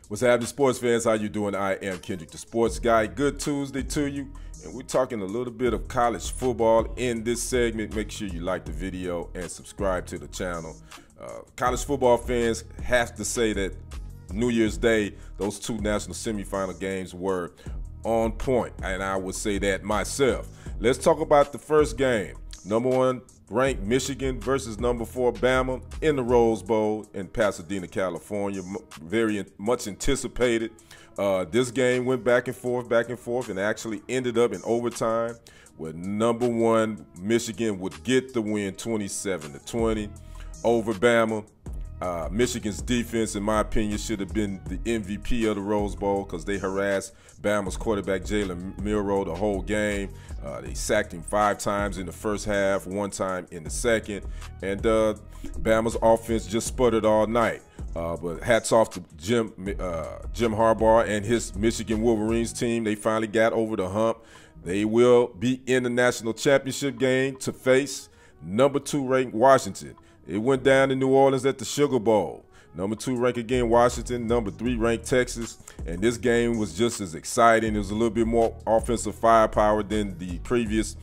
What's happening, sports fans? How you doing? I am Kendrick, the sports guy. Good Tuesday to you. And we're talking a little bit of college football in this segment. Make sure you like the video and subscribe to the channel. College football fans have to say that New Year's Day, those two national semifinal games were on point, and I would say that myself. Let's talk about the first game. Number 1 ranked Michigan versus number 4 Bama in the Rose Bowl in Pasadena, California. Very much anticipated. This game went back and forth, and actually ended up in overtime, where number 1 Michigan would get the win 27-20 over Bama. Michigan's defense, in my opinion, should have been the MVP of the Rose Bowl because they harassed Bama's quarterback Jalen Milroe the whole game. They sacked him 5 times in the first half, 1 time in the second, and Bama's offense just sputtered all night. But hats off to Jim Harbaugh and his Michigan Wolverines team. They finally got over the hump. They will be in the national championship game to face number 2 ranked Washington. It went down in New Orleans at the Sugar Bowl. Number 2 ranked again Washington, number 3 ranked Texas, and this game was just as exciting. It was a little bit more offensive firepower than the previous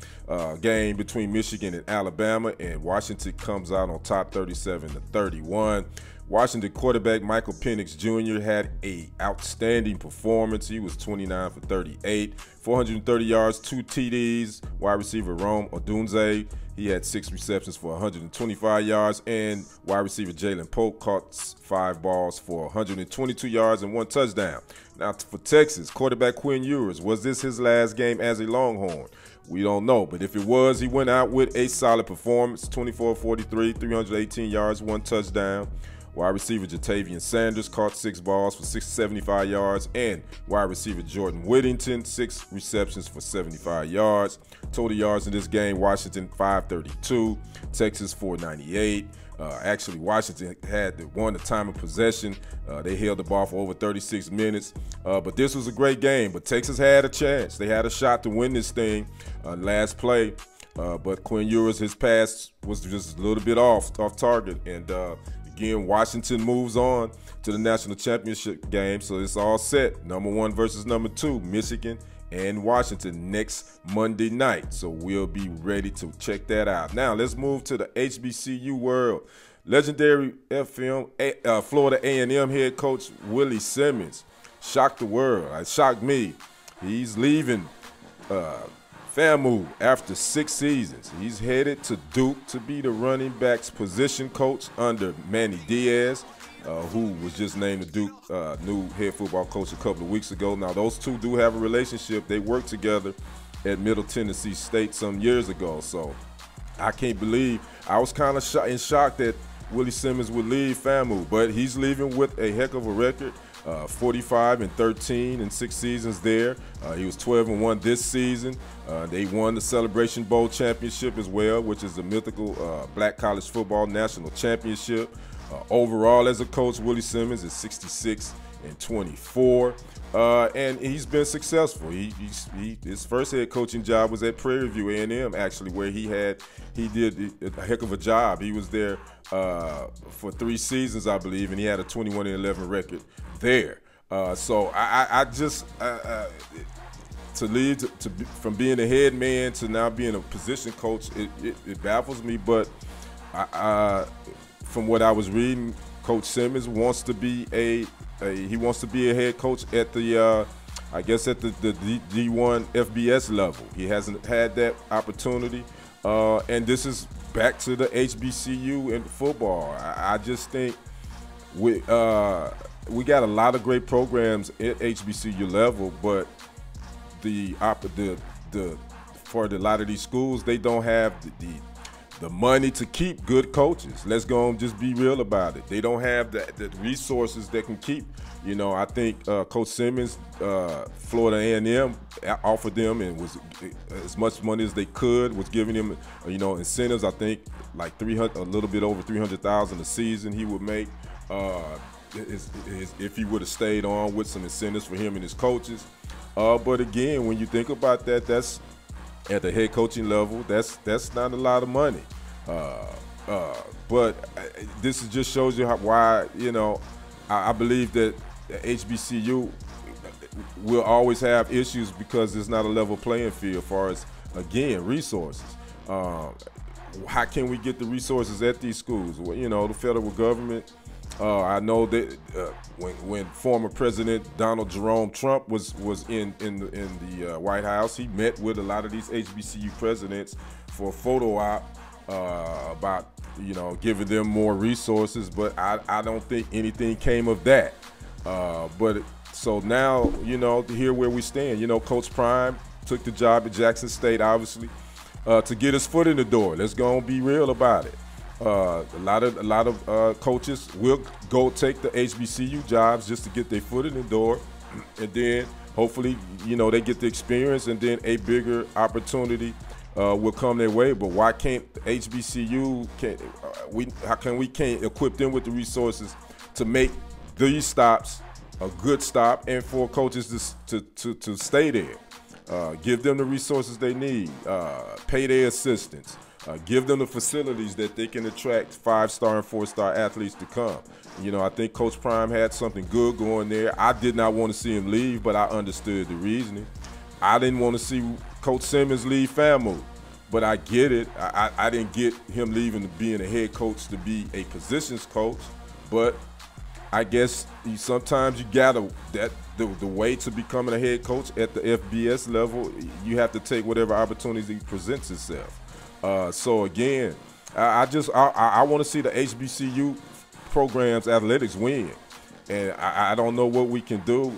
game between Michigan and Alabama, and Washington comes out on top 37-31. Washington quarterback Michael Penix Jr. had an outstanding performance. He was 29 for 38, 430 yards, 2 TDs. Wide receiver Rome Odunze, he had 6 receptions for 125 yards, and wide receiver Jalen Pope caught 5 balls for 122 yards and 1 touchdown. Now for Texas, quarterback Quinn Ewers, was this his last game as a Longhorn? We don't know, but if it was, he went out with a solid performance, 24-43, 318 yards, 1 touchdown. Wide receiver Jatavian Sanders caught 6 balls for 675 yards, and wide receiver Jordan Whittington, 6 receptions for 75 yards. Total yards in this game, Washington 532, Texas 498. Actually, Washington won the time of possession. They held the ball for over 36 minutes. But this was a great game. But Texas had a chance. They had a shot to win this thing last play. But Quinn Ewers, his pass was just a little bit off target. And again, Washington moves on to the national championship game. So it's all set. Number 1 versus number 2, Michigan and Washington next Monday night. So we'll be ready to check that out. Now let's move to the HBCU world. Legendary Florida A&M head coach Willie Simmons shocked the world. It shocked me. He's leaving FAMU after 6 seasons. He's headed to Duke to be the running backs position coach under Manny Diaz, who was just named the Duke new head football coach a couple of weeks ago. Now, those two do have a relationship. They worked together at Middle Tennessee State some years ago. So I can't believe, I was kind of in shock that Willie Simmons would leave FAMU, but he's leaving with a heck of a record. 45-13 in 6 seasons there. He was 12-1 this season. They won the Celebration Bowl championship as well, which is the mythical black college football national championship. Overall, as a coach, Willie Simmons is 66-24, and he's been successful. His first head coaching job was at Prairie View A&M, actually, where he did a heck of a job. He was there for 3 seasons, I believe, and he had a 21-11 record there. So I just to lead from being a head man to now being a position coach, it baffles me. But from what I was reading, Coach Simmons wants to be a head coach at the I guess at the D1 FBS level. He hasn't had that opportunity, and this is back to the HBCU in football. I just think we got a lot of great programs at HBCU level, but for a lot of these schools, they don't have the money to keep good coaches. Let's go and just be real about it. They don't have the resources that can keep. You know, I think Coach Simmons, Florida A&M offered them and was as much money as they could, was giving them, incentives. I think like a little bit over $300,000 a season he would make if he would have stayed on with some incentives for him and his coaches. But again, when you think about that, that's at the head coaching level. That's not a lot of money. But this just shows you why I believe that HBCU will always have issues because it's not a level playing field as far as, again, resources. How can we get the resources at these schools? Well, you know, the federal government. I know that when former President Donald Jerome Trump was in the White House, he met with a lot of these HBCU presidents for a photo op about, you know, giving them more resources. But I don't think anything came of that. But so now, you know, here where we stand. You know, Coach Prime took the job at Jackson State, obviously, to get his foot in the door. Let's go and be real about it. A lot of coaches will go take the HBCU jobs just to get their foot in the door, and then hopefully, you know, they get the experience, and then a bigger opportunity will come their way. But why can't HBCU? How come we can't equip them with the resources to make these stops a good stop, and for coaches to stay there? Give them the resources they need. Pay their assistants. Give them the facilities that they can attract 5-star and 4-star athletes to come. You know, I think Coach Prime had something good going there. I did not want to see him leave, but I understood the reasoning. I didn't want to see Coach Simmons leave FAMU, but I get it. I didn't get him leaving to being a head coach to be a positions coach, but I guess sometimes you gotta, the way to becoming a head coach at the FBS level, you have to take whatever opportunity presents itself. So again, I want to see the HBCU programs athletics win, and I don't know what we can do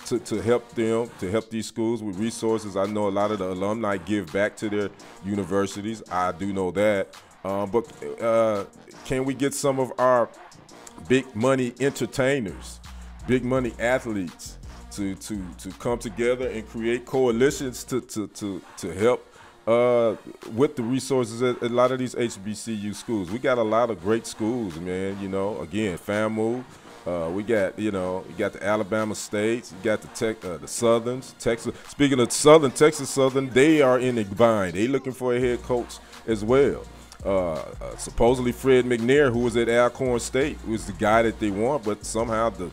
to help them, to help these schools with resources. I know a lot of the alumni give back to their universities. I do know that, but can we get some of our big money entertainers, big money athletes to come together and create coalitions to help with the resources at a lot of these HBCU schools? We got a lot of great schools, man. You know, again, FAMU. We got, you know, you got the Alabama States. You got the Southerns, Texas. Speaking of Southern, Texas Southern, they are in a bind. They looking for a head coach as well. Supposedly Fred McNair, who was at Alcorn State, was the guy that they want, but somehow the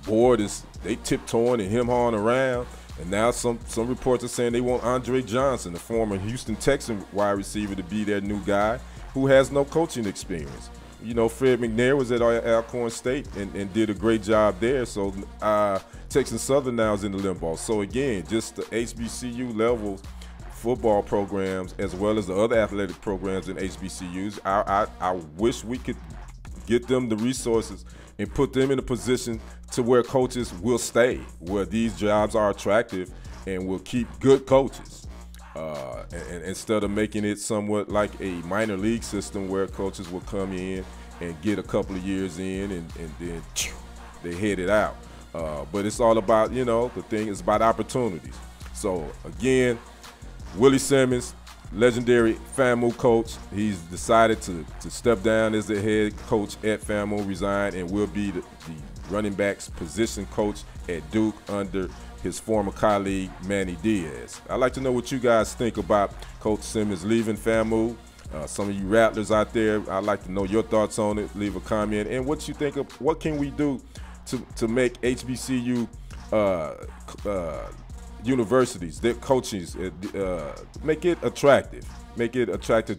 board they tiptoeing and him-hawing around. And now some reports are saying they want Andre Johnson, the former Houston Texan wide receiver, to be their new guy who has no coaching experience. You know, Fred McNair was at Alcorn State and did a great job there. So Texas Southern now is in the limbo. So again, just the HBCU level football programs as well as the other athletic programs in HBCUs, I wish we could get them the resources and put them in a position to where coaches will stay, where these jobs are attractive and will keep good coaches. And instead of making it somewhat like a minor league system where coaches will come in and get a couple of years in and then they head it out. But it's all about, you know, the thing is about opportunities. So again, Willie Simmons, legendary FAMU coach, he's decided to step down as the head coach at FAMU, resign, and will be the running backs position coach at Duke under his former colleague Manny Diaz. I'd like to know what you guys think about Coach Simmons leaving FAMU. Some of you Rattlers out there, I'd like to know your thoughts on it. Leave a comment, and what you think of what can we do to make HBCU universities, their coaches, make it attractive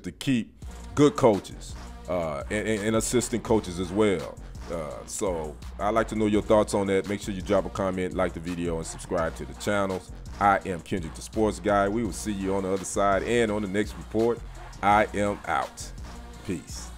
to keep good coaches and assistant coaches as well. So I'd like to know your thoughts on that. Make sure you drop a comment, like the video, and subscribe to the channels. I am Kendrick the Sports Guy. We will see you on the other side and on the next report. I am out. Peace.